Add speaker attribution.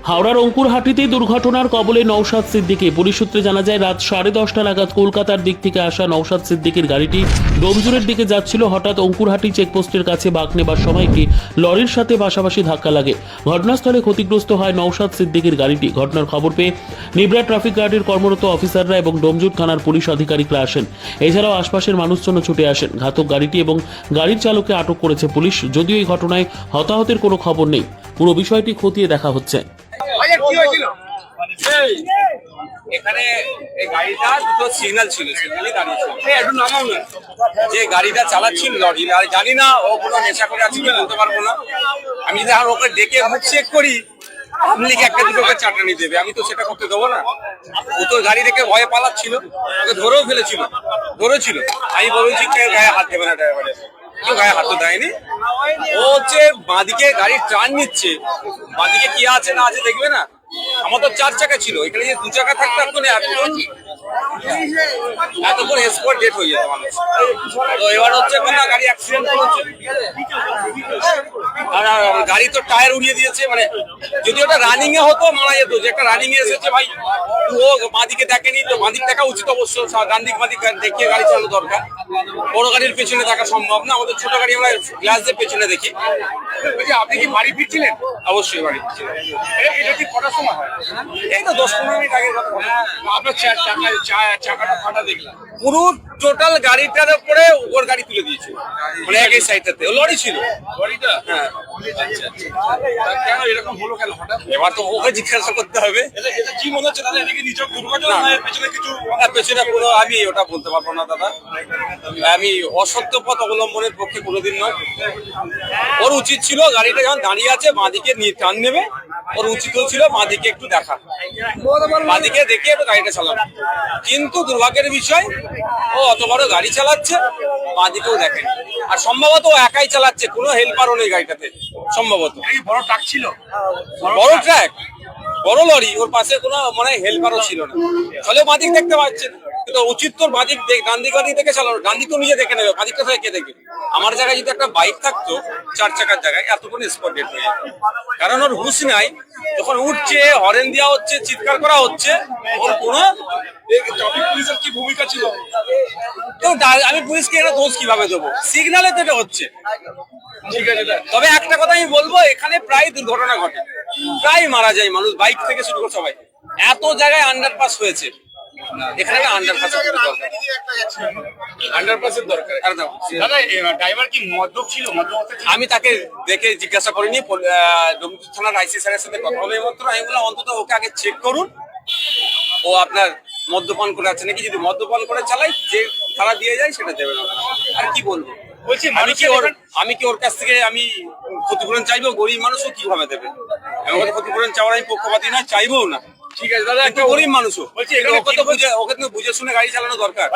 Speaker 1: হাওড়ার অঙ্কুরহাটিতে দুর্ঘটনার কবলে নওশাদ সিদ্দিকী। পুলিশ সূত্রে জানা যায়, রাত 10:30 নাগাদ কলকাতার দিক থেকে আসা নওশাদ সিদ্দিকীর গাড়িটি ডোমজুরের দিকে যাচ্ছিল। হঠাৎ অঙ্কুরহাটি চেকপোস্টের কাছে বাঁক নেবার সময় একটি লরির সাথে পাশাপাশি ধাক্কা লাগে। ঘটনাস্থলে ক্ষতিগ্রস্ত হয় নওশাদ সিদ্দিকীর গাড়িটি। ঘটনার খবর পেয়ে নিবরা ট্রাফিক গার্ডের কর্মরত অফিসাররা এবং ডোমজুর থানার পুলিশ আধিকারিকরা আসেন। এছাড়াও আশপাশের মানুষজনও ছুটে আসেন। ঘাতক গাড়িটি এবং গাড়ির চালককে আটক করেছে পুলিশ। যদিও এই ঘটনায় হতাহতের কোনো খবর নেই, পুরো বিষয়টি খতিয়ে দেখা হচ্ছে।
Speaker 2: কি হয়েছিল এখানে? এই গাড়িটা দুটো সিগন্যাল ছিল, সিগন্যালই দাঁড়িয়েছিল। একটু নামাও না। যে গাড়িটা চালাচ্ছিল লরি, আর জানি না ও কোনো নেশা করে আছে কি বলতে পারবো না। আমি যদি আর ওকে ডেকে মুখ চেক করি, আপনি কি একটা দুটোকে চাটানি দেবে, আমি তো সেটা করতে দেবো না। ও তো গাড়ি রেখে ভয়ে পালাচ্ছিল, ওকে ধরেও ফেলেছিল, ধরেছিল। আমি বলেছি কেউ গায়ে হাত দেবে না, ড্রাইভারের কেউ গায়ে হাত তো দেয়নি। ও হচ্ছে বাঁদিকে গাড়ির টার্ন নিচ্ছে, বাঁদিকে কি আছে না আছে দেখবে না। আমার তো 4 চাকা ছিল, এখানে যে 2 চাকা থাকতো এতক্ষণ স্পট ডেট হয়ে যেত মানুষ। তো এবার হচ্ছে কোনো গাড়ি অ্যাক্সিডেন্ট করেছে, আর গাড়ি তো টায়ার উড়িয়ে দিয়েছে। মানে যদি ওটা রানিং এ হতো মারা যেত, যে একটা রানিং এ এসেছে ভাই, ও বাঁদিকে দেখেনি তো বাঁদিক দেখা উচিত অবশ্য। ডান দিক বাঁদিক দেখিয়ে গাড়ি চালানো দরকার। বড় গাড়ির পেছনে দেখা সম্ভব না, আমাদের ছোট গাড়ি আমরা গ্লাস দিয়ে পেছনে দেখি। আপনি কি বাড়ি ফিরছিলেন? অবশ্যই বাড়ি ফিরছিলেন। এটা কি কটার সময় হয়? এই তো 10-15 মিনিট আগে কথা। আপনার চাকাটা ফাটা দেখলাম পুরো টোটাল গাড়িটার উপরে ওর গাড়ি তুলে দিয়েছে, মানে একই সাইডটাতে ও লরি ছিল লরিটা। হ্যাঁ, কেন এরকম হলো কেন হঠাৎ? এবার তো ওকে জিজ্ঞাসা করতে হবে। এটা কি মনে হচ্ছে দাদা, এদিকে নিচক দুর্ঘটনা না পেছনে কিছু? পেছনে কোনো আমি ওটা বলতে পারবো না দাদা। আমি অসত্য পথ অবলম্বনের পক্ষে কোনোদিন নয়। ওর উচিত ছিল গাড়িটা যখন দাঁড়িয়ে আছে বাঁদিকে নিয়ে টান নেবে, ওর উচিত ছিল বাঁদিকে একটু দেখা, বাঁদিকে দেখে একটু গাড়িটা চালানো। কিন্তু দুর্ভাগ্যের বিষয়, ও অত বড় গাড়ি চালাচ্ছে, বাঁদিকেও দেখেন। আর সম্ভবত ও একাই চালাচ্ছে, কোনো হেল্পারও নেই গাড়িটাতে সম্ভবত। বড় ট্রাক ছিল, বড় ট্রাক, বড় লরি, ওর পাশে কোনো মানে হেল্পারও ছিল না। ফলে বাঁদিক দেখতে পাচ্ছেন, কিন্তু উচিত তোর বাঁদিক ডান দিক বাঁদিক দেখে চালানো। ডান দিক তো নিজে দেখে নেবে, বাঁদিকটা থেকে কে দেখবে? আমার জায়গায় যদি একটা বাইক থাকতো 4 চাকার জায়গায়, এতক্ষণ স্পট ডেট হয়ে যেত। কারণ ওর হুঁশ নাই, যখন উঠছে হরেন দেওয়া হচ্ছে, চিৎকার করা হচ্ছে, ওর কোনো ট্রাফিক পুলিশের কি ভূমিকা ছিল? তো আমি পুলিশকে এটা দোষ কিভাবে দেবো? সিগন্যালে তো এটা হচ্ছে। ঠিক আছে, তবে একটা কথা আমি বলবো, এখানে প্রায় দুর্ঘটনা ঘটে, প্রায় মারা যায় মানুষ, বাইক থেকে শুরু করে সবাই। এত জায়গায় আন্ডারপাস হয়েছে, এখানে একটা আন্ডারপাসের দরকার। ড্রাইভার কি মদ্যপ ছিল? আমি তাকে দেখে জিজ্ঞাসা করিনি। ডোমজুর থানার আইসি স্যারের সাথে কথা হবে মাত্র। আমি বললাম অন্তত ওকে আগে চেক করুন, ও আপনার মদ্যপান করে আছে নাকি। যদি মদ্যপান করে চালাই, যে থানা দিয়ে যায় সেটা দেবে না। আর কি বলবো? বলছি আমি কি ওর কাছ থেকে আমি ক্ষতিপূরণ চাইবো? গরিব মানুষও কিভাবে দেবে? আমাকে ক্ষতিপূরণ চাওয়ার আমি পক্ষপাতী না, চাইবো না। ঠিক আছে দাদা, একটা গরিব মানুষও ওকে তো বুঝে শুনে গাড়ি চালানো দরকার।